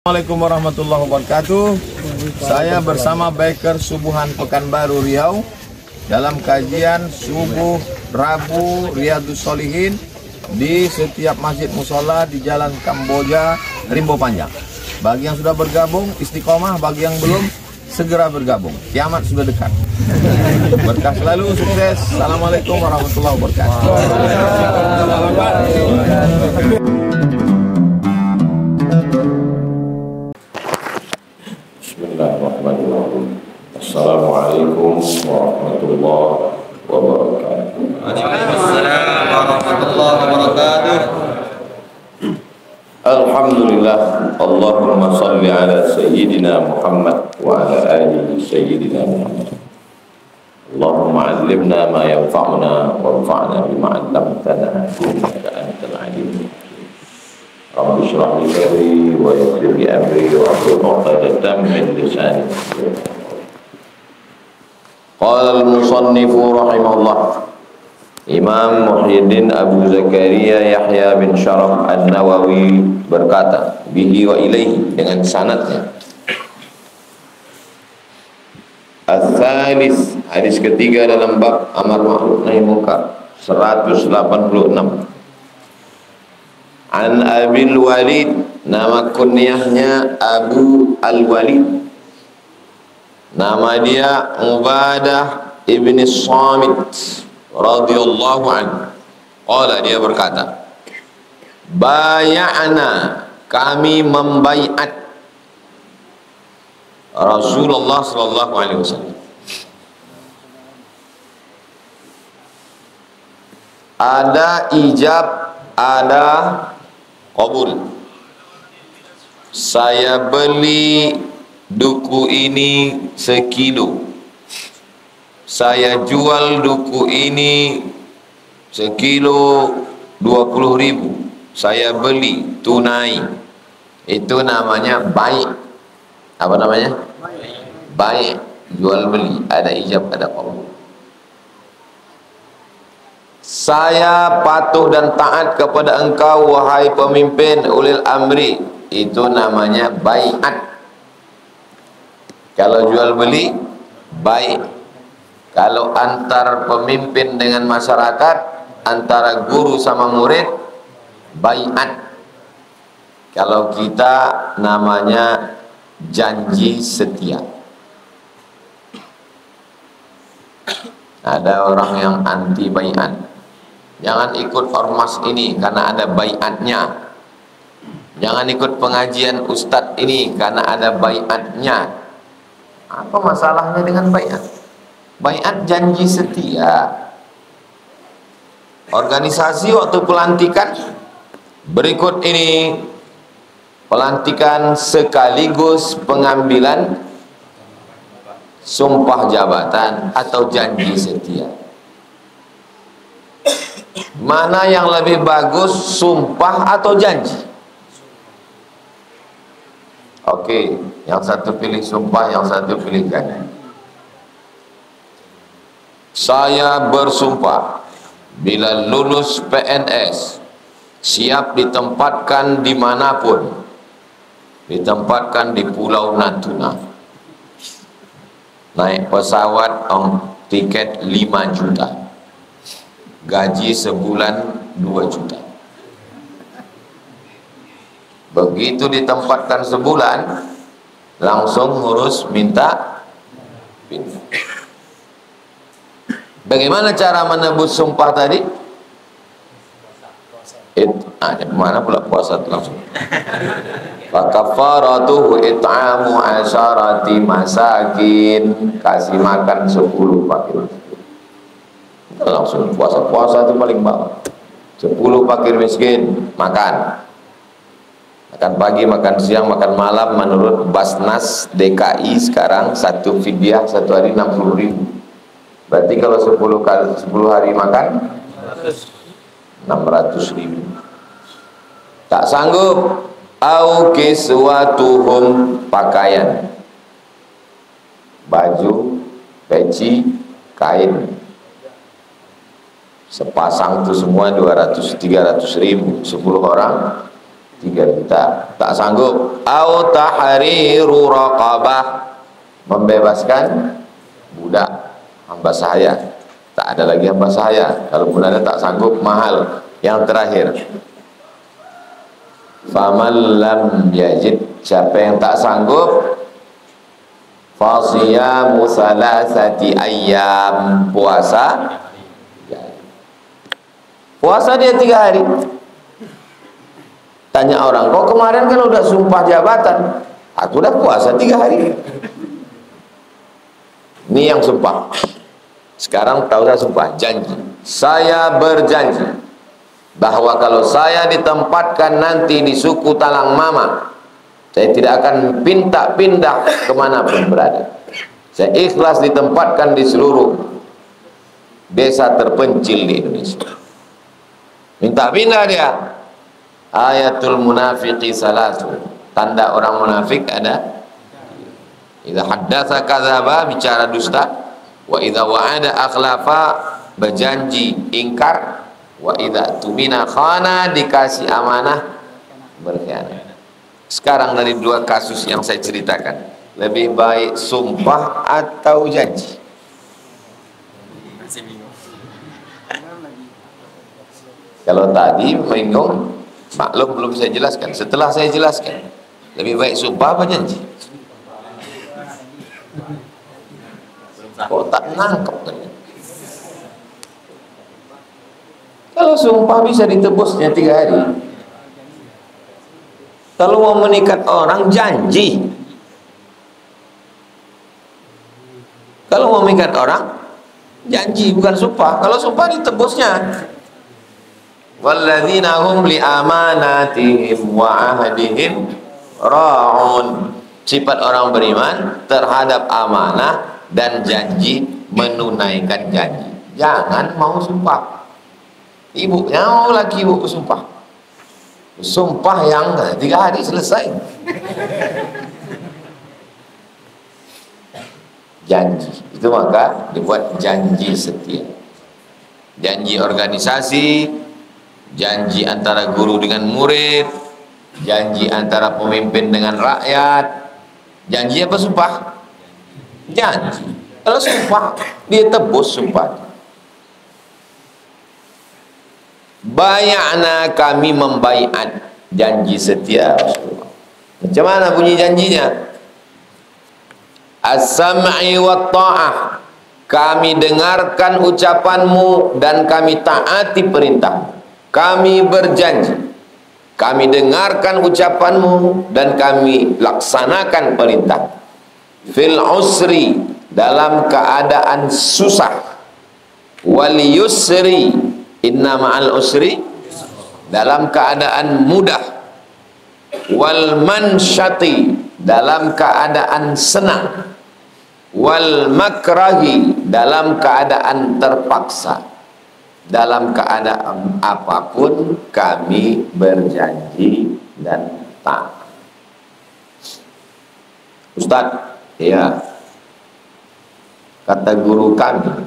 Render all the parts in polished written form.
Assalamualaikum warahmatullahi wabarakatuh. Saya bersama Biker Subuhan Pekanbaru Riau dalam kajian subuh Rabu Riyadhus Shalihin di setiap masjid musola di Jalan Kamboja, Rimbo Panjang. Bagi yang sudah bergabung istiqomah, bagi yang belum segera bergabung. Kiamat sudah dekat. Berkah selalu, sukses. Assalamualaikum warahmatullahi wabarakatuh. Bismillahirrahmanirrahim. Assalamualaikum warahmatullahi wabarakatuh. Waalaikumsalam warahmatullahi wabarakatuh. Alhamdulillah. Allahumma salli ala Sayyidina Muhammad wa ala alihi Sayyidina Muhammad. Allahumma allimna ma yanfa'una warfa'na bima 'allamtana innaka antal alim. Rabbi shrah li sadri wa yassir li amri wa hlul 'uqdatam min lisani. Qala al-musannif rahimahullah, Imam Muhyiddin Abu Zakaria Yahya bin Sharaf An-Nawawi berkata, bihi wa ilaihi, dengan sanadnya. Al-Thalith, hadis ketiga dalam bab amar ma'ruf nahi munkar, 186. An Abil Walid, nama kunyahnya Abu Al-Walid, nama dia Ubadah ibn Samit radhiyallahu anhu. Qala, dia berkata, bay'ana, kami membaiat Rasulullah sallallahu alaihi wasallam. Ada ijab, ada qabul. Saya beli duku ini sekilo, saya jual duku ini sekilo 20.000, saya beli tunai. Itu namanya baik. Apa namanya? Baik, jual beli, ada ijab, ada qabul. Saya patuh dan taat kepada engkau wahai pemimpin ulil amri, itu namanya baiat. Kalau jual beli baik. Kalau antar pemimpin dengan masyarakat, antara guru sama murid, baiat. Kalau kita namanya janji setia. Ada orang yang anti baiat. Jangan ikut ormas ini karena ada baiatnya. Jangan ikut pengajian ustadz ini karena ada baiatnya. Apa masalahnya dengan baiat? Baiat janji setia. Organisasi waktu pelantikan berikut ini, pelantikan sekaligus pengambilan sumpah jabatan atau janji setia. Mana yang lebih bagus, sumpah atau janji? Oke, yang satu pilih sumpah, yang satu pilih janji. Saya bersumpah bila lulus PNS siap ditempatkan dimanapun, ditempatkan di Pulau Natuna, naik pesawat tiket 5 juta, gaji sebulan 2 juta. Begitu ditempatkan sebulan, langsung ngurus minta pindah. Bagaimana cara menebus sumpah tadi? Mana pula puasa itu langsung. Fakafaratuhu it'amu asyarati masakin, kasih makan 10 fakir. Langsung puasa itu paling bawah. 10 fakir miskin makan. Makan pagi, makan siang, makan malam. Menurut Basnas DKI sekarang satu fidyah satu hari 60.000. Berarti kalau 10 hari makan 600.000. Tak sanggup, au kiswatuhum, pakaian, baju, peci, kain, sepasang itu semua 200-300 ribu, 10 orang 3 juta. Tak sanggup, au tahriru raqabah, membebaskan budak hamba sahaya. Tak ada lagi hamba sahaya. Kalaupun ada tak sanggup, mahal. Yang terakhir, faman lam yajid, siapa yang tak sanggup, fasiyamu salasati ayyam, puasa dia 3 hari. Tanya orang, kok kemarin kan udah sumpah jabatan? Aku udah puasa 3 hari. Ini yang sumpah. Sekarang tahu saya sumpah, janji. Saya berjanji bahwa kalau saya ditempatkan nanti di suku Talang Mama, saya tidak akan pindah kemanapun berada. Saya ikhlas ditempatkan di seluruh desa terpencil di Indonesia. Minta pindah dia. Ayatul munafiqi salasu, tanda orang munafik ada. Idza haddatsa kadzaba, bicara dusta. Wa idza wa'ada akhlafa, berjanji ingkar. Wa idza tumina khana, dikasih amanah berkhianat. Sekarang dari 2 kasus yang saya ceritakan, lebih baik sumpah atau janji? Kalau tadi bingung, maklum belum saya jelaskan. Setelah saya jelaskan, lebih baik sumpah apa janji? Kok tak nangkep kan? Kalau sumpah bisa ditebusnya 3 hari. Kalau mau menikat orang, janji. Kalau mau mengikat orang, janji, bukan sumpah. Kalau sumpah ditebusnya. Walladzina hum li amanatihim wa ahdihim ra'un. Sifat orang beriman terhadap amanah dan janji, menunaikan janji. Jangan mau sumpah. Ibunya mau lagi ibu bersumpah. Sumpah yang 3 hari selesai. Janji itu maka dibuat janji setia. Janji organisasi, janji antara guru dengan murid, janji antara pemimpin dengan rakyat. Janji apa sumpah? Janji. Kalau sumpah, dia tebus sumpah. Bay'ana, kami membaiat, janji setia Rasulullah. Macam mana bunyi janjinya? As-sam'i wa ta'ah, kami dengarkan ucapanmu dan kami taati perintahmu. Kami berjanji, kami dengarkan ucapanmu dan kami laksanakan perintah. Fil usri, dalam keadaan susah. Wal yusri, inna ma'al usri, dalam keadaan mudah. Wal mansyati, dalam keadaan senang. Wal makrahi, dalam keadaan terpaksa. Dalam keadaan apapun kami berjanji dan taat. Ustaz, ya, kata guru kami,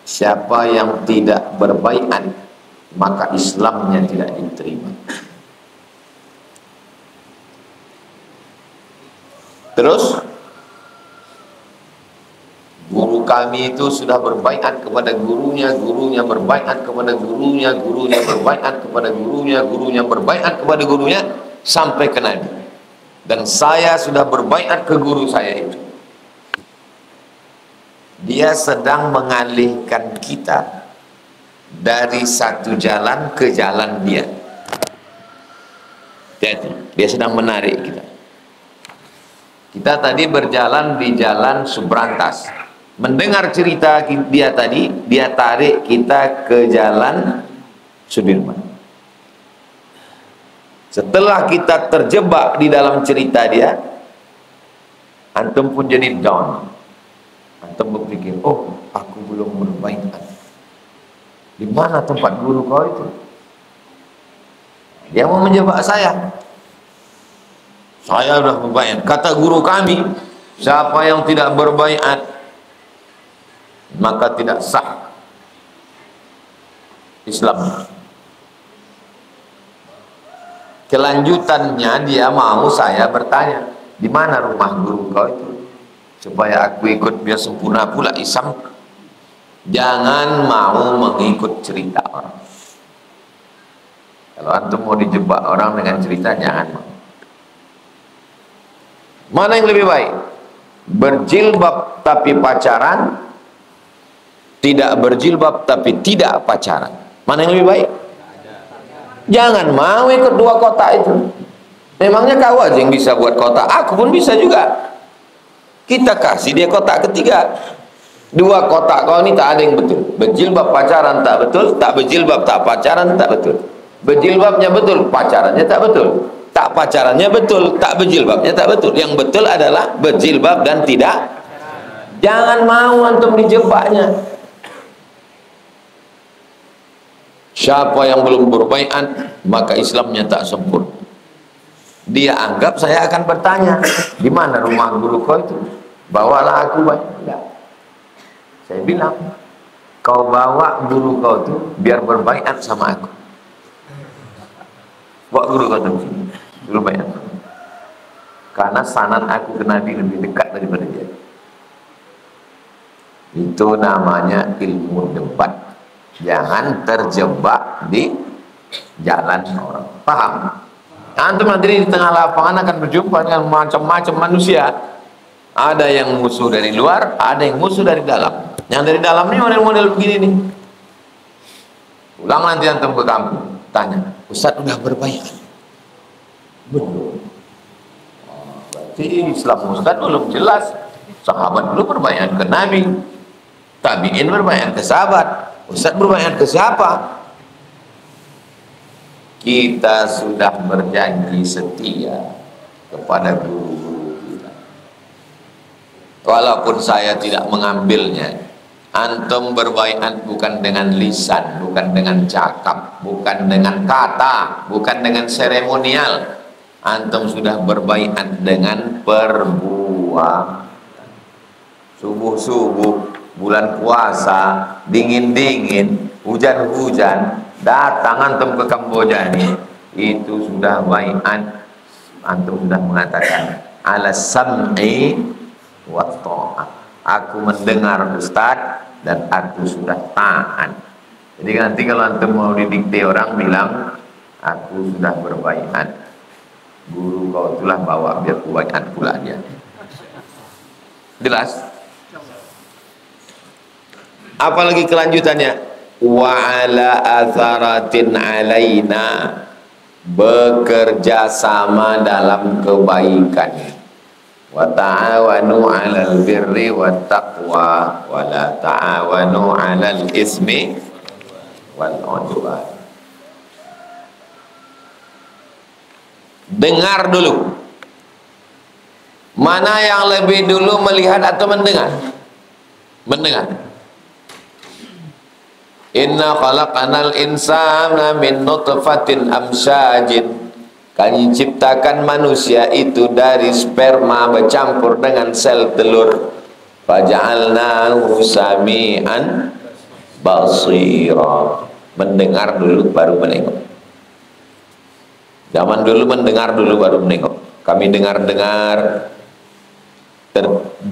siapa yang tidak berbaiat maka Islamnya tidak diterima. Terus guru kami itu sudah berbaiat kepada gurunya, gurunya berbaiat kepada gurunya, gurunya berbaiat kepada gurunya, gurunya berbaiat kepada gurunya, sampai ke Nabi. Dan saya sudah berbaiat ke guru saya itu. Dia sedang mengalihkan kita dari satu jalan ke jalan dia. Dia sedang menarik kita. Kita tadi berjalan di jalan Subrantas. Mendengar cerita dia tadi, dia tarik kita ke jalan Sudirman. Setelah kita terjebak di dalam cerita dia, antum pun jadi down. Antum berpikir, oh, aku belum berbaiat. Di mana tempat guru kau itu? Dia mau menjebak saya. Saya sudah berbaiat. Kata guru kami, siapa yang tidak berbaiat maka tidak sah Islam. Kelanjutannya dia mau saya bertanya, di mana rumah guru kau itu? Supaya aku ikut biar sempurna pula Islam. Jangan mau mengikut cerita orang. Kalau antum mau dijebak orang dengan cerita, jangan mau. Mana yang lebih baik? Berjilbab tapi pacaran, tidak berjilbab tapi tidak pacaran. Mana yang lebih baik? Jangan mau ikut dua kotak itu. Memangnya kau aja yang bisa buat kotak? Aku pun bisa juga. Kita kasih dia kotak ketiga. Dua kotak kau ini tak ada yang betul. Berjilbab pacaran tak betul, tak berjilbab tak pacaran tak betul. Berjilbabnya betul, pacarannya tak betul. Tak pacarannya betul, tak berjilbabnya tak betul. Yang betul adalah berjilbab dan tidak. Jangan mau antum dijebaknya. Siapa yang belum berbaiat, maka Islamnya tak sempurna. Dia anggap saya akan bertanya, di mana rumah guru kau itu? Bawalah aku baiat. Saya bilang, kau bawa guru kau itu biar berbaiat sama aku. Bawa guru kau itu berbaiat. Karena sanad aku ke Nabi lebih dekat daripada dia. Itu namanya ilmu debat. Jangan terjebak di jalan orang. Paham? Antum nanti di tengah lapangan akan berjumpa dengan macam-macam manusia. Ada yang musuh dari luar, ada yang musuh dari dalam. Yang dari dalam ini model-model begini nih. Pulang nanti antum ke kampung, tanya, Ustaz udah berbaiat? Belum. Berarti Islam Ustaz belum jelas. Sahabat dulu berbaiat ke Nabi, tabi'in berbaiat ke sahabat. Ustaz berbaiat ke siapa? Kita sudah berjanji setia kepada guru-guru kita. Walaupun saya tidak mengambilnya, antum berbaiat bukan dengan lisan, bukan dengan cakap, bukan dengan kata, bukan dengan seremonial. Antum sudah berbaiat dengan perbuatan. Subuh-subuh, bulan puasa, dingin-dingin, hujan-hujan, datang antum ke Kamboja ini, itu sudah baiat. Antum sudah mengatakan ala sam'i wa ta'ah. Aku mendengar Ustaz dan aku sudah taat. Jadi nanti kalau antum mau didikte orang bilang, aku sudah berbaiat. Guru kau itulah bawa biar kubaiat pula dia. Jelas? Apalagi kelanjutannya, wa ala atharatin alaina, bekerja sama dalam kebaikan. Wa ta'awanu 'alal birri wat taqwa wa la ta'awanu 'alal ismi wal 'udwan. Dengar dulu. Mana yang lebih dulu melihat atau mendengar? Mendengar. Inna khalaqanal insana min nutfatin amsyajin. Kami ciptakan manusia itu dari sperma bercampur dengan sel telur. Faja'alnahu sami'an basira. Mendengar dulu baru menengok. Zaman dulu mendengar dulu baru menengok. Kami dengar-dengar,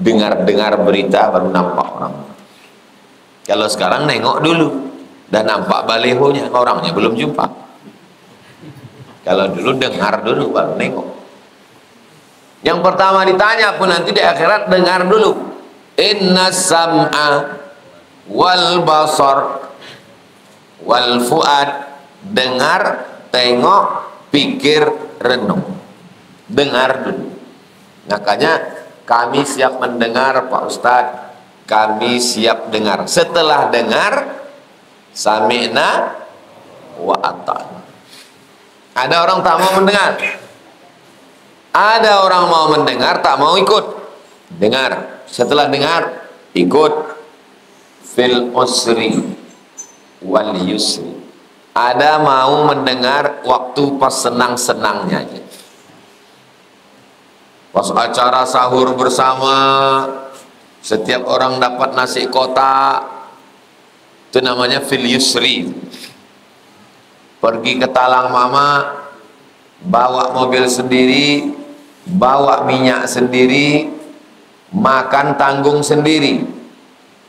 dengar berita baru nampak orang. Kalau sekarang nengok dulu. Dan nampak balehonya, orangnya belum jumpa. Kalau dulu dengar dulu baru nengok. Yang pertama ditanya pun nanti di akhirat, dengar dulu. Inna sam'a wal basar wal fuad. Dengar, tengok, pikir, renung. Dengar dulu. Makanya kami siap mendengar Pak Ustadz, kami siap dengar. Setelah dengar, sami'na wa ata'na. Ada orang tak mau mendengar, ada orang mau mendengar tak mau ikut. Dengar, setelah dengar ikut. Fil usri wal yusri. Ada mau mendengar waktu pas senang-senangnya aja. Pas acara sahur bersama, setiap orang dapat nasi kotak, itu namanya fil yusri. Pergi ke talang mama, bawa mobil sendiri, bawa minyak sendiri, makan tanggung sendiri.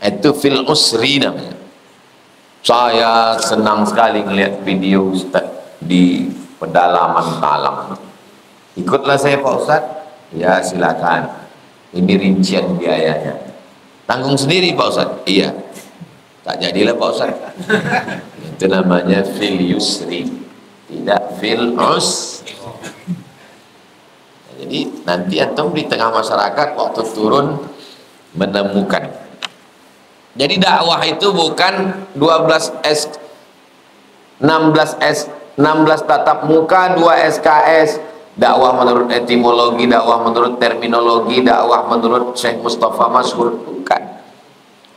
Itu fil usri namanya. Saya senang sekali melihat video Ustaz di pedalaman Talang. Ikutlah saya Pak Ustaz. Ya silakan. Ini rincian biayanya. Tanggung sendiri Pak Ustaz. Iya. Tak jadilah Pak Ustaz. Itu namanya fil yusri, tidak fil usri. Jadi nanti antum di tengah masyarakat waktu turun menemukan. Jadi dakwah itu bukan 12 S 16 S 16 tatap muka, 2 SKS. Dakwah menurut etimologi, dakwah menurut terminologi, dakwah menurut Syekh Mustafa Masyhur, bukan.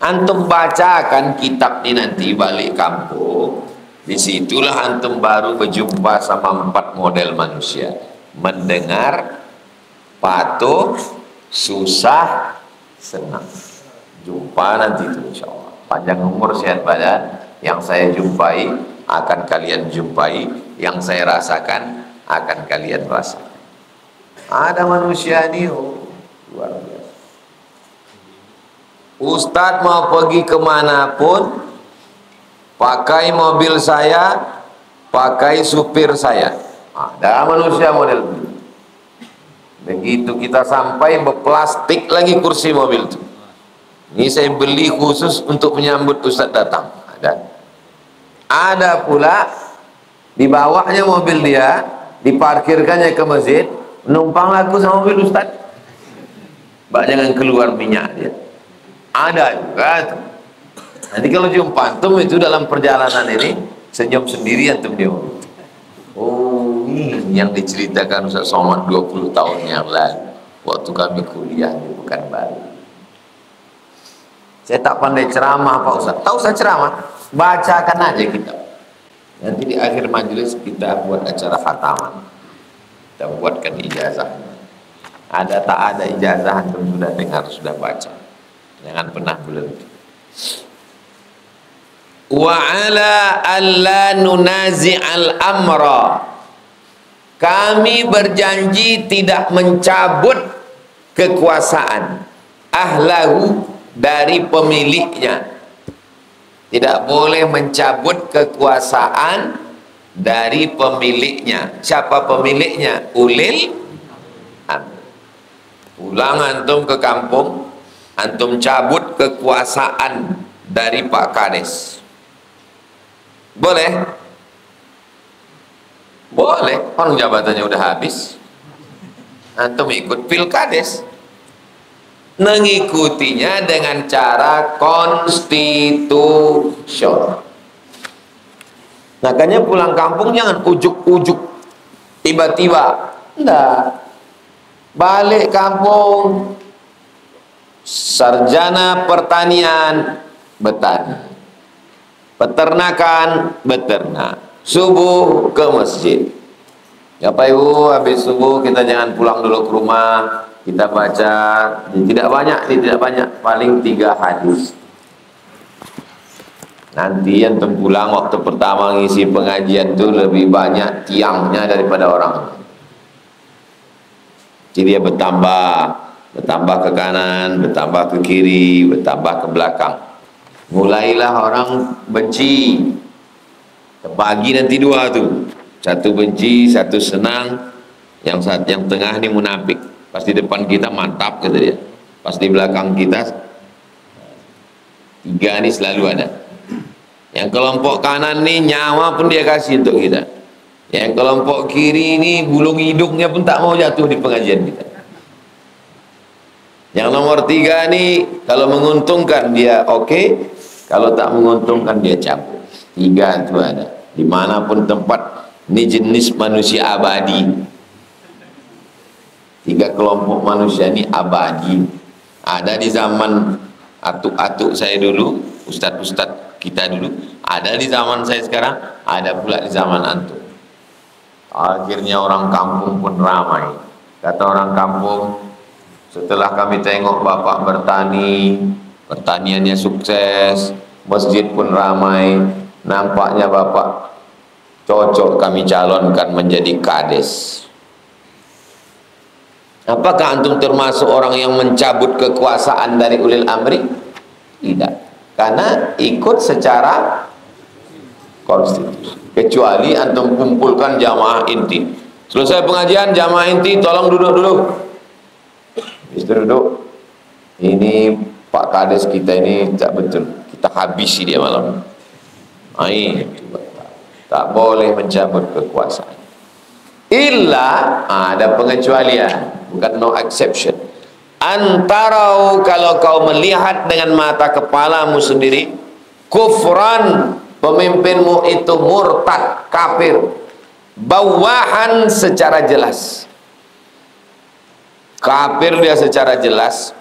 Antum bacakan kitab ini nanti balik kampung. Disitulah antum baru berjumpa sama 4 model manusia. Mendengar, patuh, susah, senang. Jumpa nanti itu insya Allah. Panjang umur, sehat badan. Yang saya jumpai akan kalian jumpai, yang saya rasakan akan kalian rasakan. Ada manusia ini luar biasa. Ustadz mau pergi kemanapun pakai mobil saya, pakai supir saya. Ada manusia model itu. Begitu kita sampai, berplastik lagi kursi mobil itu. Ini saya beli khusus untuk menyambut Ustadz datang. Ada pula di bawahnya mobil dia, diparkirkannya ke masjid, numpang laku sama mobil Ustadz. Mbak jangan keluar minyak dia. Ada juga tuh. Nanti kalau jumpa antum itu dalam perjalanan ini, senyum sendiri antum dia. Oh, ini yang diceritakan Ustaz Somad 20 tahun yang lalu waktu kami kuliah di Pekanbaru. Saya tak pandai ceramah Pak Ustaz. Tahu saya ceramah? Bacakan aja kita. Nanti di akhir majelis kita buat acara khataman. Kita buatkan ijazah. Ada tak ada ijazah antum sudah dengar, sudah baca. Jangan pernah berhenti. Wa ala alla nunazi'al amra. Kami berjanji tidak mencabut kekuasaan ahlahu dari pemiliknya. Tidak boleh mencabut kekuasaan dari pemiliknya. Siapa pemiliknya? Ulil amr. Pulang antum ke kampung, antum cabut kekuasaan dari Pak Kades. Boleh? Boleh. Orang jabatannya udah habis. Antum ikut pilkades. Mengikutinya dengan cara konstitusional. Makanya pulang kampung jangan ujuk-ujuk tiba-tiba. Enggak. Balik kampung, sarjana pertanian, bertani. Peternakan, beternak. Subuh ke masjid. Bapak Ibu, habis subuh kita jangan pulang dulu ke rumah. Kita baca, tidak banyak, paling 3 hadis. Nanti yang pulang waktu pertama ngisi pengajian itu lebih banyak tiangnya daripada orang. Jadi dia bertambah ke kanan, bertambah ke kiri, bertambah ke belakang. Mulailah orang benci. Terbagi nanti 2 tuh. Satu benci, satu senang. Yang tengah ini munafik. Pas di depan kita mantap kata dia. Pas di belakang kita 3 ini selalu ada. Yang kelompok kanan nih nyawa pun dia kasih untuk kita. Yang kelompok kiri ini bulung hidungnya pun tak mau jatuh di pengajian kita. Yang nomor 3 nih kalau menguntungkan dia oke, kalau tak menguntungkan dia cabut. 3 itu ada. Dimanapun tempat, ini jenis manusia abadi. 3 kelompok manusia ini abadi. Ada di zaman atuk-atuk saya dulu, ustadz-ustadz kita dulu, ada di zaman saya sekarang, ada pula di zaman antum. Akhirnya orang kampung pun ramai. Kata orang kampung, setelah kami tengok bapak bertani, pertaniannya sukses, masjid pun ramai, nampaknya bapak cocok kami calonkan menjadi kades. Apakah antum termasuk orang yang mencabut kekuasaan dari ulil amri? Tidak, karena ikut secara konstitusi. Kecuali antum kumpulkan jamaah inti. Selesai pengajian, jamaah inti tolong duduk dulu. Bisa duduk. Ini Pak Kades kita ini tak betul, kita habisi dia malam. Tak boleh mencabut kekuasaan. Illa ada pengecualian, bukan no exception. Antara kalau kau melihat dengan mata kepalamu sendiri, kufran, pemimpinmu itu murtad, kafir, bawahan secara jelas, kafir dia secara jelas,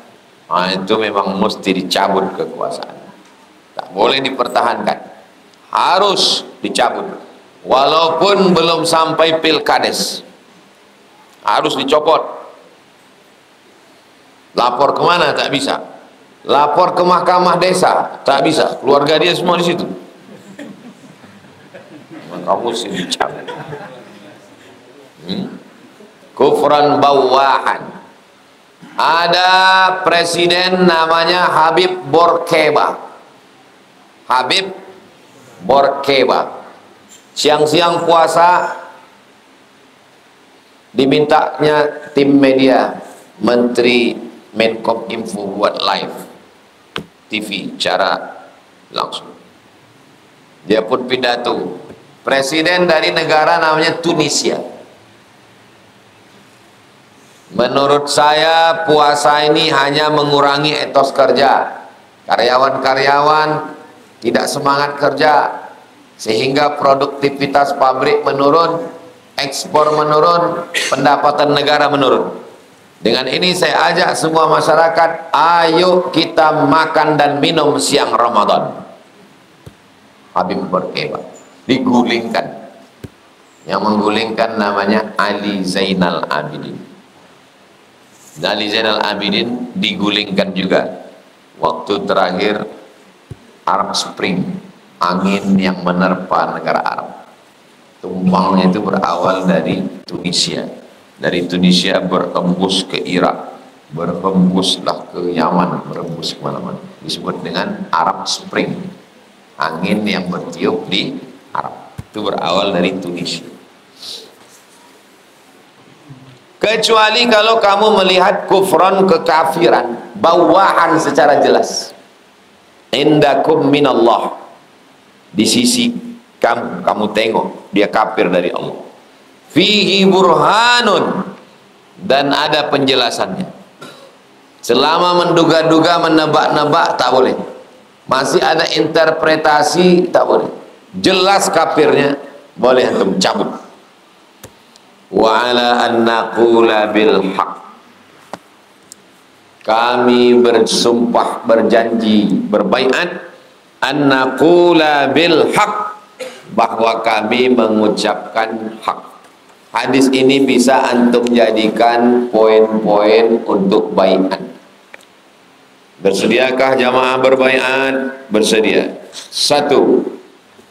itu memang mesti dicabut kekuasaan, tak boleh dipertahankan, harus dicabut. Walaupun belum sampai pilkades, harus dicopot. Lapor kemana? Tak bisa. Lapor ke mahkamah desa? Tak bisa. Keluarga dia semua di situ. Kamu sih dicabut. Kufran bawahan. Ada presiden namanya Habib Bourguiba. Habib Bourguiba. Siang-siang puasa dimintanya tim media, Menteri Menkom Info buat live TV cara langsung. Dia pun pidato. Presiden dari negara namanya Tunisia. Menurut saya puasa ini hanya mengurangi etos kerja. Karyawan-karyawan tidak semangat kerja, sehingga produktivitas pabrik menurun, ekspor menurun, pendapatan negara menurun. Dengan ini saya ajak semua masyarakat, ayo kita makan dan minum siang Ramadan. Habib Bourguiba digulingkan. Yang menggulingkan namanya Ali Zainal Abidin. Ali Zainal Abidin digulingkan juga waktu terakhir Arab Spring, angin yang menerpa negara Arab. Tumbangnya itu berawal dari Tunisia. Dari Tunisia berembus ke Irak, berembuslah ke Yaman, berembus kemana-mana. Disebut dengan Arab Spring, angin yang bertiup di Arab. Itu berawal dari Tunisia. Kecuali kalau kamu melihat kufran, kekafiran, bawahan secara jelas. Indakum minallah, di sisi kamu tengok dia kafir dari Allah. Fihi burhanun, dan ada penjelasannya. Selama menduga-duga, menebak-nebak tak boleh. Masih ada interpretasi tak boleh. Jelas kafirnya, boleh antum cabut. Wa ala an naqula bil haq, kami bersumpah, berjanji, berbaiat an naqula bil haq, bahwa kami mengucapkan hak. Hadis ini bisa antum jadikan poin-poin untuk baiat. Bersediakah jamaah berbaiat? Bersedia. 1,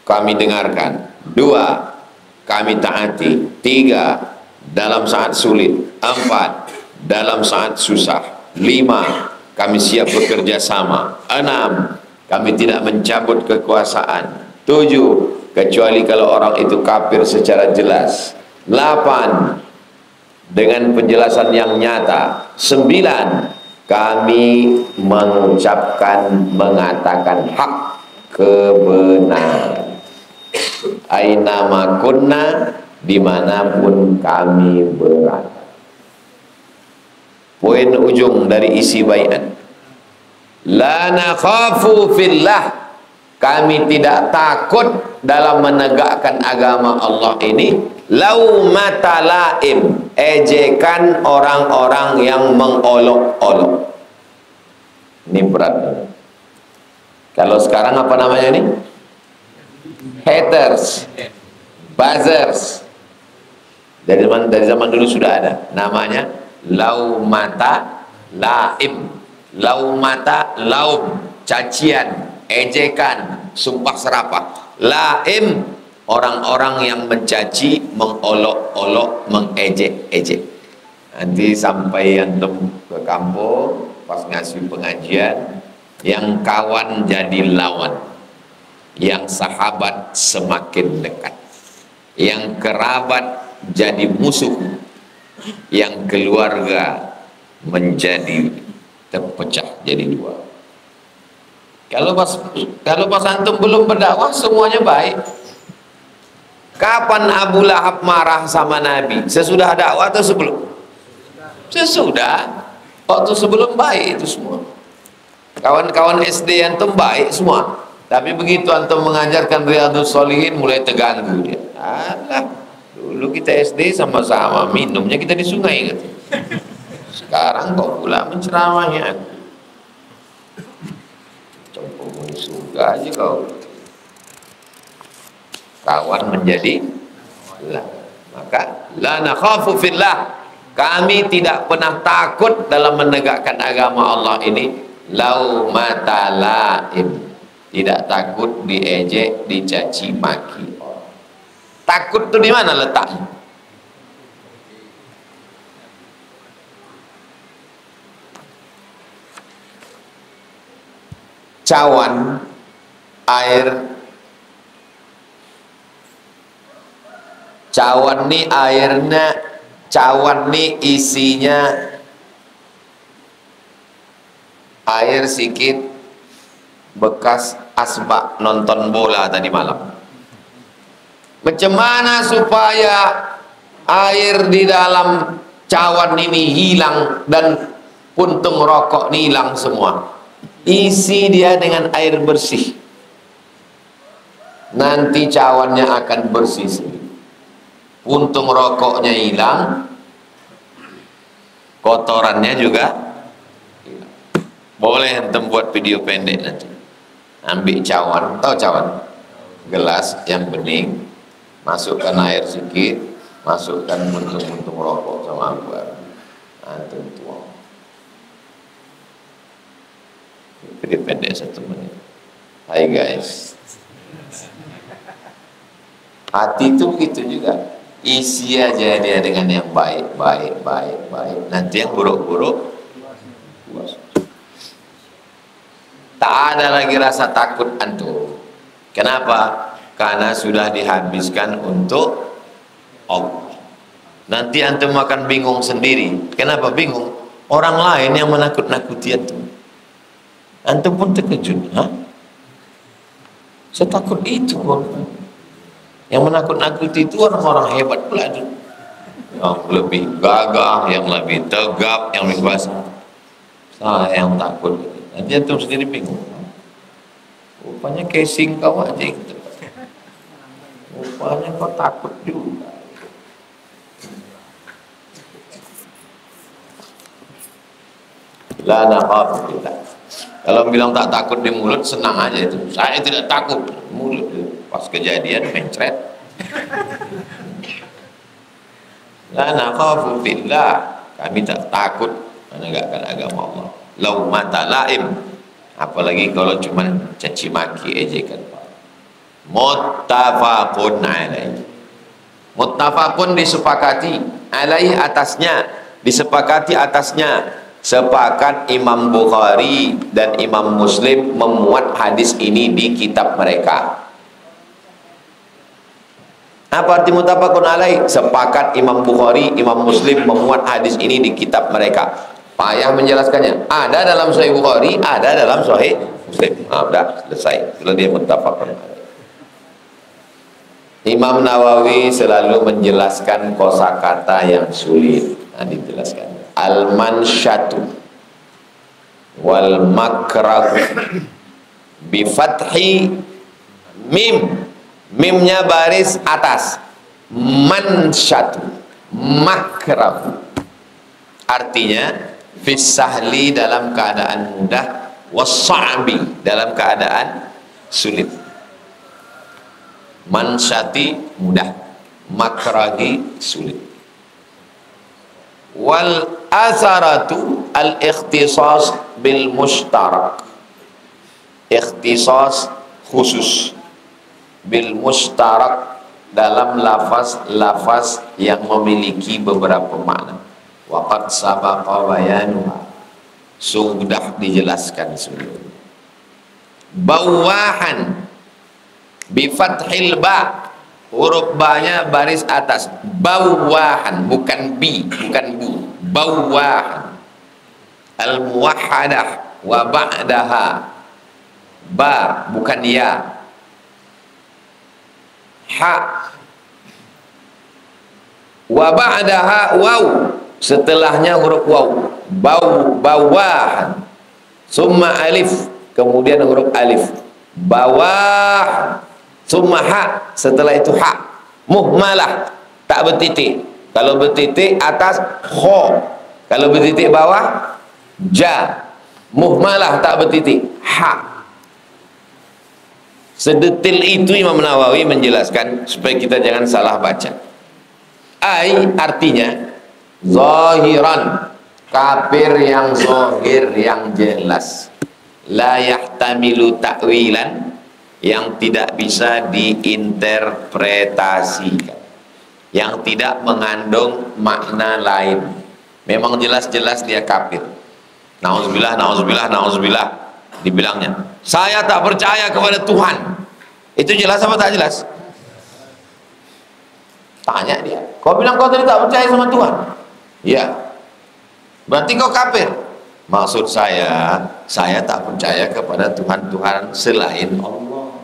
kami dengarkan. 2, kami taati. 3, dalam saat sulit. 4, dalam saat susah. 5, kami siap bekerja sama. 6, kami tidak mencabut kekuasaan. 7, kecuali kalau orang itu kafir secara jelas. 8, dengan penjelasan yang nyata. 9, kami mengucapkan, mengatakan hak, kebenaran. Aina ma kunna, dimanapun kami berada. Poin ujung dari isi baiat, la nakhafu fillah, kami tidak takut dalam menegakkan agama Allah ini. Laumata laim, ejekan orang-orang yang mengolok-olok. Ini berat. Kalau sekarang apa namanya ini? Haters, buzzers. Dari zaman dulu sudah ada namanya laumata laim. Laumata laum, cacian, ejekan, sumpah serapah. Laim, orang-orang yang mencaci, mengolok-olok, mengejek-ejek. Nanti sampai antum ke kampung pas ngasih pengajian, yang kawan jadi lawan, yang sahabat semakin dekat, yang kerabat jadi musuh, yang keluarga menjadi terpecah jadi dua. Kalau pas antum belum berdakwah semuanya baik. Kapan Abu Lahab marah sama Nabi? Sesudah dakwah atau sebelum? Sesudah. Waktu sebelum baik itu semua. Kawan-kawan SD antum baik semua. Tapi begitu antum mengajarkan Riyadhus Shalihin mulai terganggu dia. Alah, dulu kita SD sama-sama minumnya kita di sungai gitu. Sekarang kok pula menceramahnya. Coba surga aja kau. Kawan menjadi lah. Maka la nakhafu fillah, kami tidak pernah takut dalam menegakkan agama Allah ini. Laumata laim, tidak takut diejek, dicaci maki orang. Takut itu di mana letaknya? Cawan air, cawan nih airnya, cawan nih isinya air sedikit bekas asbak nonton bola tadi malam. Macam mana supaya air di dalam cawan ini hilang dan puntung rokok ini hilang semua? Isi dia dengan air bersih, nanti cawannya akan bersih sendiri. Puntung rokoknya hilang, kotorannya juga hilang. Boleh antum buat video pendek nanti. Ambil cawan, tahu cawan? Gelas yang bening, masukkan air sedikit, masukkan puntung-puntung rokok sama aqua, antum tuang. Video pendek 1 menit. Hai guys, hati itu begitu juga. Isi aja dia dengan yang baik. Nanti yang buruk-buruk tak ada lagi rasa takut antum. Kenapa? Karena sudah dihabiskan untuk Allah. Nanti antum akan bingung sendiri. Kenapa bingung? Orang lain yang menakut-nakuti antum. Antum pun terkejut. Hah? Saya takut itu kok. Yang menakut-nakuti itu orang-orang hebat pula itu. Yang lebih gagah, yang lebih tegap, yang lebih kuasa. Saya yang takut. Nanti antum sendiri bingung. Rupanya casing kau aja gitu. Rupanya kau takut juga. La nakhafu fillah. Kalau bilang tak takut di mulut, senang aja itu. Saya tidak takut mulut. Pas kejadian mencret. La nakhafu fillah, kami tak takut menegakkan agama Allah. Laumata laim, apalagi kalau cuma caci maki, ejekan. Muttafaqun alaih. Muttafaqun disepakati, alaih atasnya, disepakati atasnya. Sepakat Imam Bukhari dan Imam Muslim memuat hadis ini di kitab mereka. Apa arti muttafaqun alaih? Sepakat Imam Bukhari, Imam Muslim memuat hadis ini di kitab mereka. Payah menjelaskannya. Ada dalam Sahih Bukhari, ada dalam Sahih Muslim. Sudah selesai. Kalau dia muttafaqun alaih. Imam Nawawi selalu menjelaskan kosakata yang sulit. Dijelaskan. Al-mansyatu wal makrah bi fathi mim, mimnya baris atas, mansyatu, makrah, artinya fisahli dalam keadaan mudah, wassa'bi dalam keadaan sulit. Mansyati mudah, makrahi sulit. Wal asaratu al ikhtisas bil mushtarak, ikhtisas khusus, bil mushtarak dalam lafaz-lafaz yang memiliki beberapa makna. Waqad sabaqa bayanuha, sudah dijelaskan sebelumnya. Bawahan bi fathil ba, huruf ba-nya baris atas. Bawahan, bukan bi, bukan bu. Bawahan. Al muwahhadah wa ba'daha ba, bukan ya. Ha wa ba'daha waw, setelahnya huruf waw. Bawahan. Summa alif, kemudian huruf alif. Bawah. Summa ha, setelah itu ha. Muhmalah, tak bertitik. Kalau bertitik atas kho, kalau bertitik bawah ja. Muhmalah, tak bertitik ha. Sedetil itu Imam Nawawi menjelaskan supaya kita jangan salah baca. Ai artinya zahiran, kafir yang zahir, yang jelas. La yahtamilu ta'wilan, yang tidak bisa diinterpretasikan, yang tidak mengandung makna lain. Memang jelas-jelas dia kafir. Nauzubillah, nauzubillah, nauzubillah. Dibilangnya, saya tak percaya kepada Tuhan. Itu jelas apa tak jelas? Tanya dia, kau bilang kau tadi tak percaya sama Tuhan? Ya, berarti kau kafir. Maksud saya tak percaya kepada Tuhan-Tuhan selain Allah.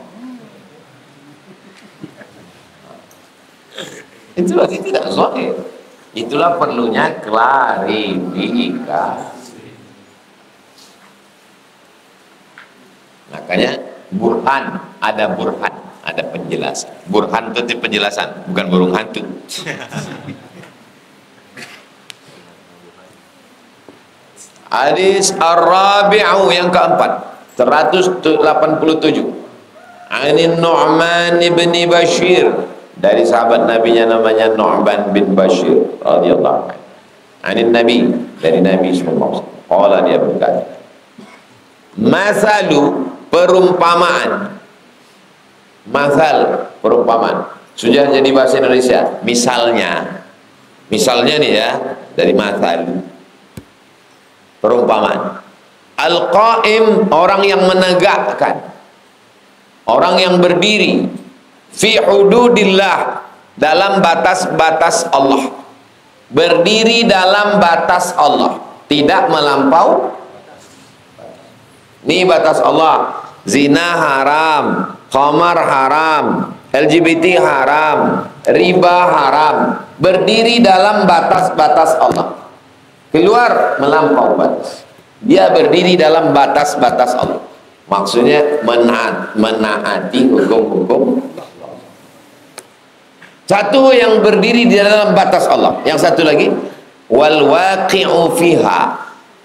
Itu lagi tidak zahir. Itulah perlunya klarifikasi. Makanya burhan, ada penjelasan. Burhan itu penjelasan, bukan burung hantu. Hadis ar-rabi'u, yang keempat, 187. Anin Nu'man bin Bashir, dari sahabat Nabi-nya namanya Nu'man bin Bashir radhiyallahu anhu. Anin Nabi, dari Nabi sallallahu alaihi wasallam. Qala, dia berkata, masalu, perumpamaan. Masal, perumpamaan. Sudah jadi bahasa Indonesia. Misalnya nih ya, dari masal, perumpamaan. Al-qaim, orang yang menegakkan, orang yang berdiri fi hududillah, dalam batas-batas Allah. Berdiri dalam batas Allah, tidak melampau. Ini batas Allah. Zina haram, khamar haram, LGBT haram, riba haram. Berdiri dalam batas-batas Allah, keluar melampau batas. Dia berdiri dalam batas-batas Allah, maksudnya menaati hukum-hukum. Satu yang berdiri di dalam batas Allah, yang satu lagi wal waqi'u fiha,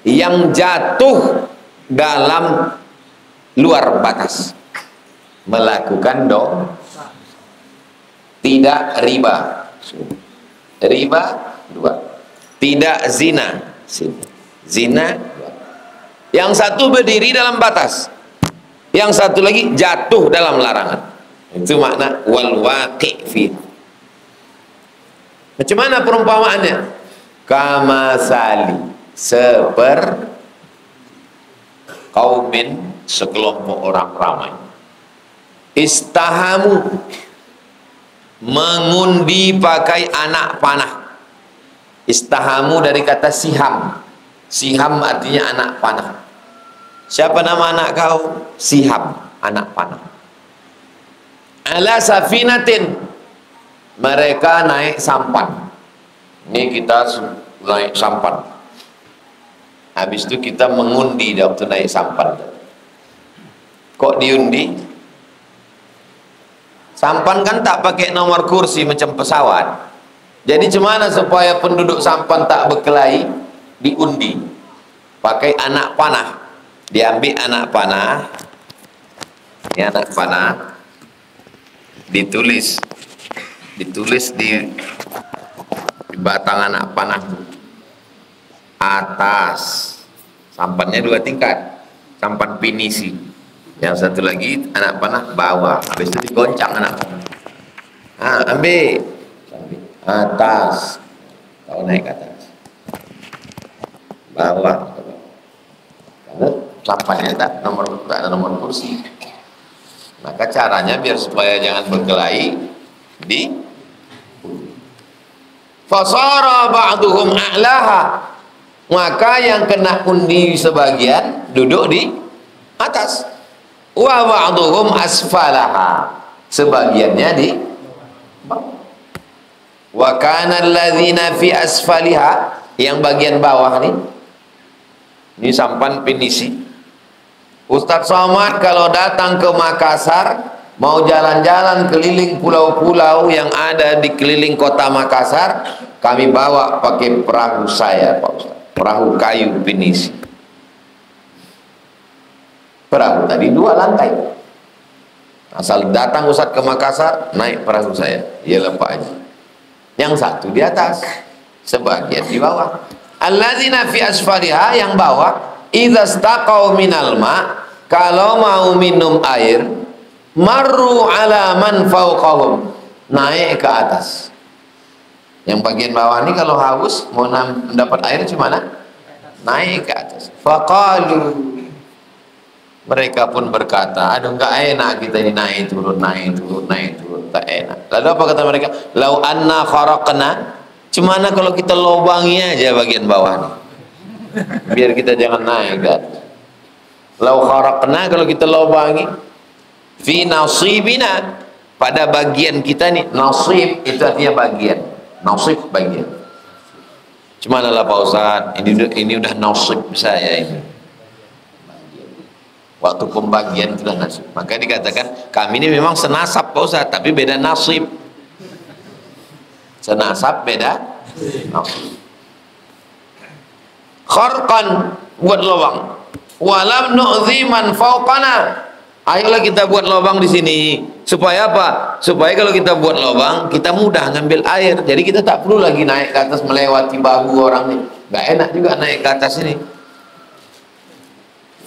yang jatuh dalam luar batas, melakukan dosa. Tidak riba, dua. Tidak zina, dua. Yang satu berdiri dalam batas, yang satu lagi jatuh dalam larangan. Itu makna wal waqi' fi. Macam mana perumpamaannya? Kamasali, kaumin, sekelompok orang ramai, istahamu, mengundi pakai anak panah. Istahamu dari kata siham. Siham artinya anak panah. Siapa nama anak kau? Siham, anak panah. Ala safinatin, mereka naik sampan. Ini kita naik sampan. Habis itu kita mengundi waktu naik sampan. Kok diundi? Sampan kan tak pakai nomor kursi macam pesawat. Jadi gimana supaya penduduk sampan tak berkelahi? Diundi pakai anak panah. Diambil anak panah, ini anak panah, ditulis di batang anak panah atas. Sampannya 2 tingkat, sampan pinisi. Yang satu lagi anak panah bawah. Habis itu digoncang anak panah. Ambil atas, kau naik ke atas, bawah, karena sampahnya tak ada nomor kursi. Maka caranya biar supaya jangan berkelahi di fasara ba'duhum a'laha, maka yang kena undi sebagian duduk di atas, wa ba'duhum asfalaha, sebagiannya di bawah. Wa kana alladzina fi asfaliha, yang bagian bawah nih, ini sampan pinisi. Ustadz Somad kalau datang ke Makassar, mau jalan-jalan keliling pulau-pulau yang ada di keliling kota Makassar, kami bawa pakai perahu saya, Pak Ustadz, perahu kayu pinisi. Perahu tadi 2 lantai. Asal datang Ustadz ke Makassar, naik perahu saya, ya Pak Haji. Yang satu di atas, sebagian di bawah. Alladzina fi asfaliha, yang bawah, idza staqau minal ma, kalau mau minum air, marru ala man fauqahum, naik ke atas. Yang bagian bawah ini kalau haus mau dapat air gimana? Naik ke atas. Faqalu, mereka pun berkata, aduh enggak enak kita ini naik turun, tak enak. Lalu apa kata mereka? Lau anna kharaqna, gimana kalau kita lobangi aja bagian bawah nih, biar kita jangan naik kan. Lau kharaqna, kalau kita lobangi, fi nasibina, pada bagian kita nih. Nasib itu artinya bagian, nasib bagian. Gimana lah Pak Ustadz, ini udah nasib saya ini. Waktu pembagian sudah nasib. Maka dikatakan kami ini memang senasab Pak Ustadz, tapi beda nasib. Senasab beda nasib. Kharqan, buat lubang. Walam nu'dhi man fawqana, ayolah kita buat lubang di sini. Supaya apa? Supaya kalau kita buat lubang, kita mudah ngambil air. Jadi kita tak perlu lagi naik ke atas melewati bahu orang nih. Gak enak juga naik ke atas ini.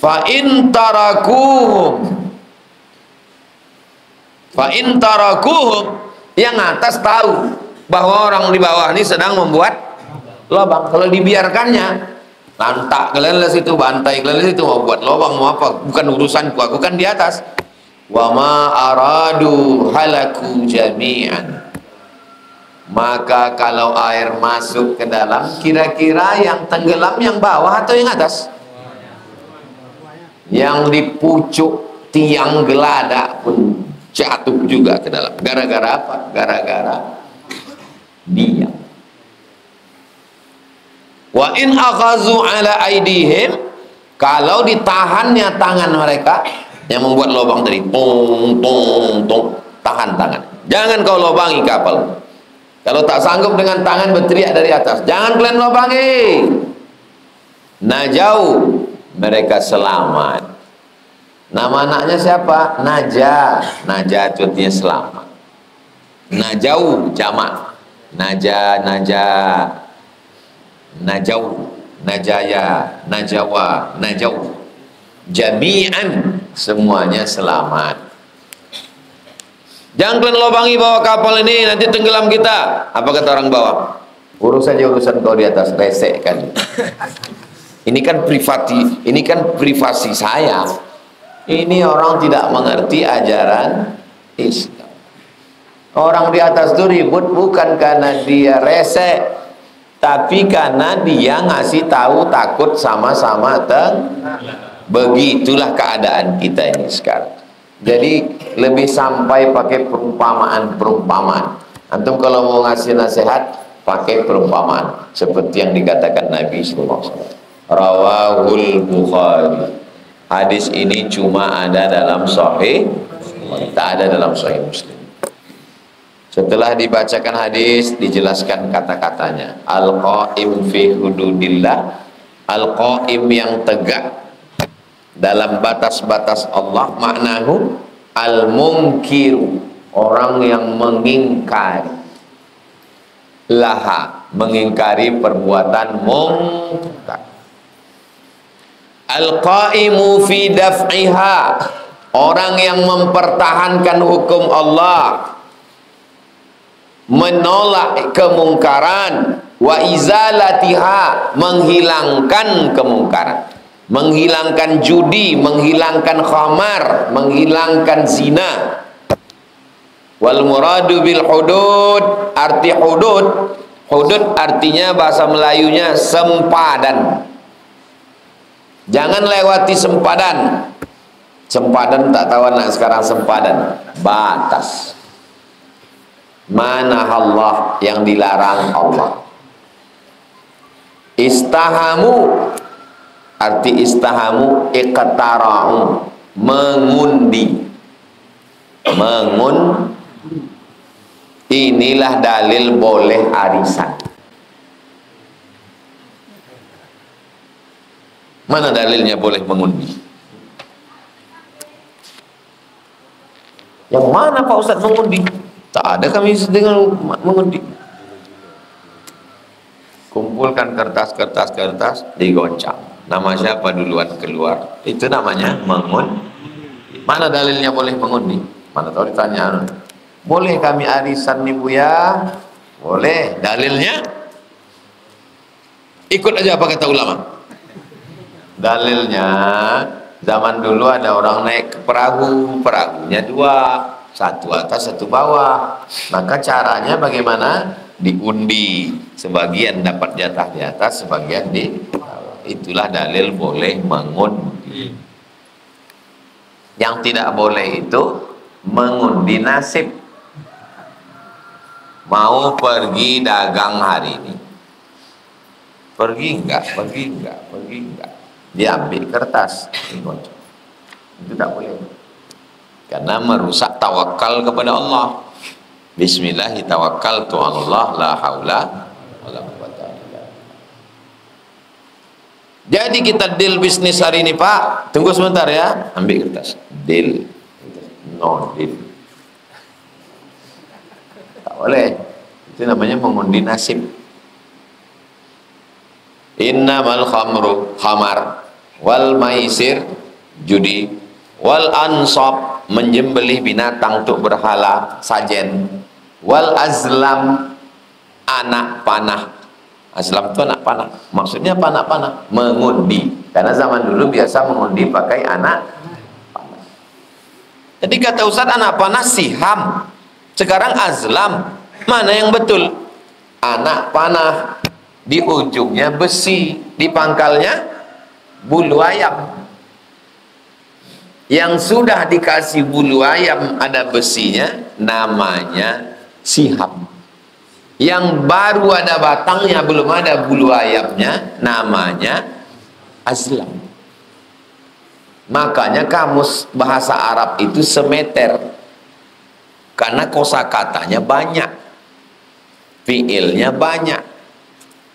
Fa in tarakuhum, yang atas tahu bahwa orang di bawah ini sedang membuat lubang. Kalau dibiarkannya, lantak kalian lah situ, bantai kalian situ, mau buat lubang mau apa, bukan urusanku, aku kan di atas. Wa ma aradu halaku jami'an, maka kalau air masuk ke dalam, kira-kira yang tenggelam yang bawah atau yang atas? Yang di pucuk tiang geladak pun jatuh juga ke dalam. Gara-gara apa? Gara-gara dia. Wa in akhazu ala aidihim, kalau ditahannya tangan mereka yang membuat lubang tadi, tahan tangan. Jangan kau lubangi kapal. Kalau tak sanggup dengan tangan, berteriak dari atas, jangan kalian lubangi. Najau, mereka selamat. Nama anaknya siapa? Najah. Najah artinya selamat. Najau jamak. Najah, najau, najaya, najawa, najau. Jami'an, semuanya selamat. Jangan kalian lubangi bawa kapal ini, nanti tenggelam kita. Apa kata orang bawah? Urus saja urusan kau di atas, resek kan. Ini kan privasi saya. Ini orang tidak mengerti ajaran Islam. Orang di atas itu ribut bukan karena dia resek, tapi karena dia ngasih tahu takut sama-sama begitulah keadaan kita ini sekarang. Jadi lebih sampai pakai perumpamaan. Antum kalau mau ngasih nasihat, pakai perumpamaan seperti yang dikatakan Nabi sallallahu alaihi wasallam. Rawahul Bukhari. Hadis ini cuma ada dalam Sahih, tak ada dalam Sahih Muslim. Setelah dibacakan hadis, dijelaskan kata-katanya. Al-Qaim fi hududillah, Al-Qaim yang tegak dalam batas-batas Allah. Maknahu Al-Munkiru, orang yang mengingkari, laha, mengingkari perbuatan mungkar. Al-Qaimu fi daf'iha, orang yang mempertahankan hukum Allah. menolak kemungkaran, wa izalatiha, menghilangkan kemungkaran, menghilangkan judi, menghilangkan khamar, menghilangkan zina. Wal muradu bil hudud, arti hudud, hudud artinya bahasa Melayunya sempadan. Jangan lewati sempadan. Sempadan tak tahu anak sekarang sempadan, batas. Mana Allah, yang dilarang Allah. Istahamu, arti istahamu iqtara'u, mengundi. Inilah dalil boleh arisan. Mana dalilnya boleh mengundi? Yang mana Pak Ustadz mengundi? Tak ada kami dengan mengundi. Kumpulkan kertas digoncang. Nama siapa duluan keluar, itu namanya mengundi. Mana dalilnya boleh mengundi? Mana tahu ditanya, boleh kami arisan nih Buya? Boleh. Dalilnya? Ikut aja apa kata ulama. Dalilnya, zaman dulu ada orang naik ke perahu, perahunya dua, satu atas satu bawah. Maka caranya bagaimana? Diundi, sebagian dapat jatah di atas, sebagian di bawah. Itulah dalil boleh mengundi. Yang tidak boleh itu mengundi nasib. Mau pergi dagang hari ini, pergi enggak, diambil kertas, itu tak boleh, karena merusak tawakal kepada Allah. Bismillahi tawakkaltu 'alallah la haula wala quwwata illa billah. Jadi kita deal bisnis hari ini Pak, tunggu sebentar ya, ambil kertas, deal, no deal, tak boleh. Itu namanya mengundi nasib. Innamal khamru, khamar, wal maisir, judi, wal ansab, menjembelih binatang untuk berhala, sajen, wal azlam, anak panah. Azlam itu anak panah. Maksudnya panah-panah, mengundi. Karena zaman dulu biasa mengundi pakai anak panah. Jadi kata Ustaz, anak panah siham. Sekarang azlam. Mana yang betul? Anak panah. Di ujungnya besi, di pangkalnya bulu ayam. Yang sudah dikasih bulu ayam ada besinya, namanya siham. Yang baru ada batangnya, belum ada bulu ayamnya, namanya azlam. Makanya kamus bahasa Arab itu semeter, karena kosakatanya banyak, fiilnya banyak.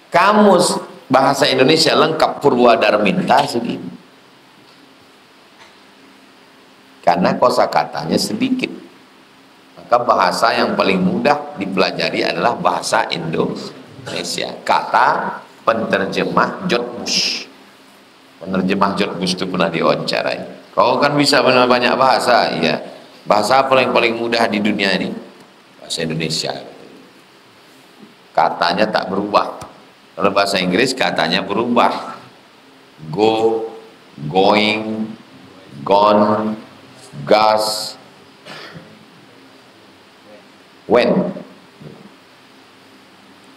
Kamus bahasa Indonesia lengkap Purwadarminta segini, karena kosakatanya sedikit. Maka bahasa yang paling mudah dipelajari adalah bahasa Indonesia. Kata penerjemah George Bush. Penerjemah George Bush itu pernah diwawancarai. Kau kan bisa banyak bahasa, iya. Bahasa paling mudah di dunia ini bahasa Indonesia. Katanya tak berubah. Kalau bahasa Inggris katanya berubah. Go, going, gone, gas, when.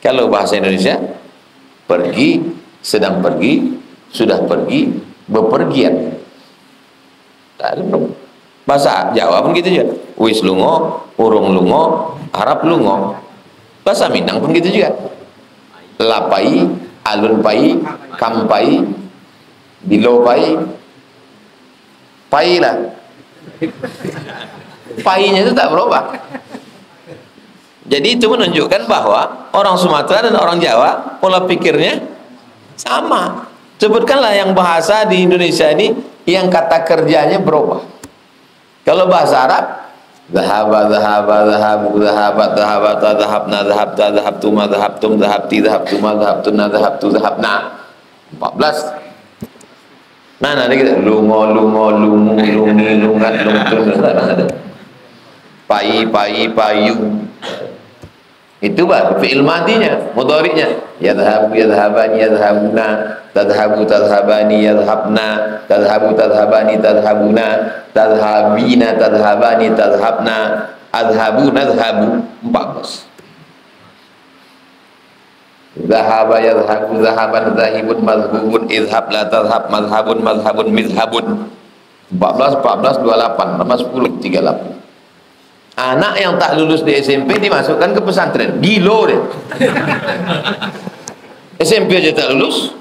Kalau bahasa Indonesia, pergi, sedang pergi, sudah pergi, bepergian. Tak ada problem. Bahasa Jawa pun gitu juga. Wis lungo, urung lungo, harap lungo. Bahasa Minang pun gitu juga. Lapai, alun pai, kampai, bilo pai, pai lah. Painya itu tak berubah. Jadi itu menunjukkan bahwa orang Sumatera dan orang Jawa pola pikirnya sama. Sebutkanlah yang bahasa di Indonesia ini yang kata kerjanya berubah. Kalau bahasa Arab, zahaba, zahabat, zahabna, zahabta, zahabtuma, zahabtum, zahabti, zahabtuma, zahabtuna, zahabtu, zahabna. 14. Mana ada kita? Lungo, lungu, lungat, lungtun. Pai, payung. Itu baru fi'il madinya, mudhari'nya. Yadhhabu yadhhabani yadhhabuna, tadhhabu tadhhabani yadhhabna, tadhhabu tadhhabani tadhhabuna, tadhhabina tadhhabani tadhhabna, adhhabu nadhhabu. 14. Dhahaba yadhhabu dhahaban dhahibun madhhubun, idhhab la tadhhab madhhabun madhhabun midhhabun. 14 14 28 tambah 10 38. Anak yang tak lulus di SMP dimasukkan ke pesantren, gilo deh. SMP aja tak lulus.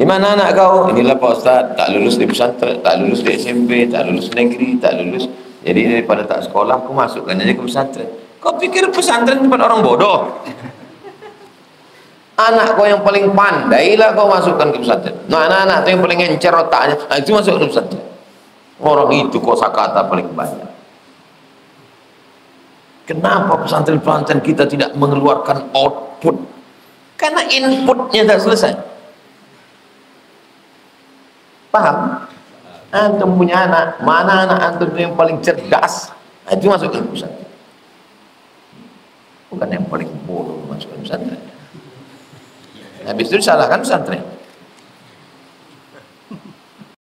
Di mana anak kau? Inilah Pak Ustaz, tak lulus di pesantren, tak lulus di SMP, tak lulus negeri, tak lulus. Jadi daripada tak sekolah, aku masukkan aja ke pesantren. Kau pikir pesantren tempat orang bodoh? Anak kau yang paling pandai lah kau masukkan ke pesantren. Nah, anak-anak itu yang paling encer otaknya, itu masukkan ke pesantren. Orang itu kosakata paling banyak. Kenapa pesantren-pesantren kita tidak mengeluarkan output? Karena inputnya tak selesai. Paham? Antum punya anak, mana anak antum yang paling cerdas? Nah, itu masukkan ke pesantren. Bukan yang paling bodoh masukkan ke pesantren. Habis itu disalahkan pesantren.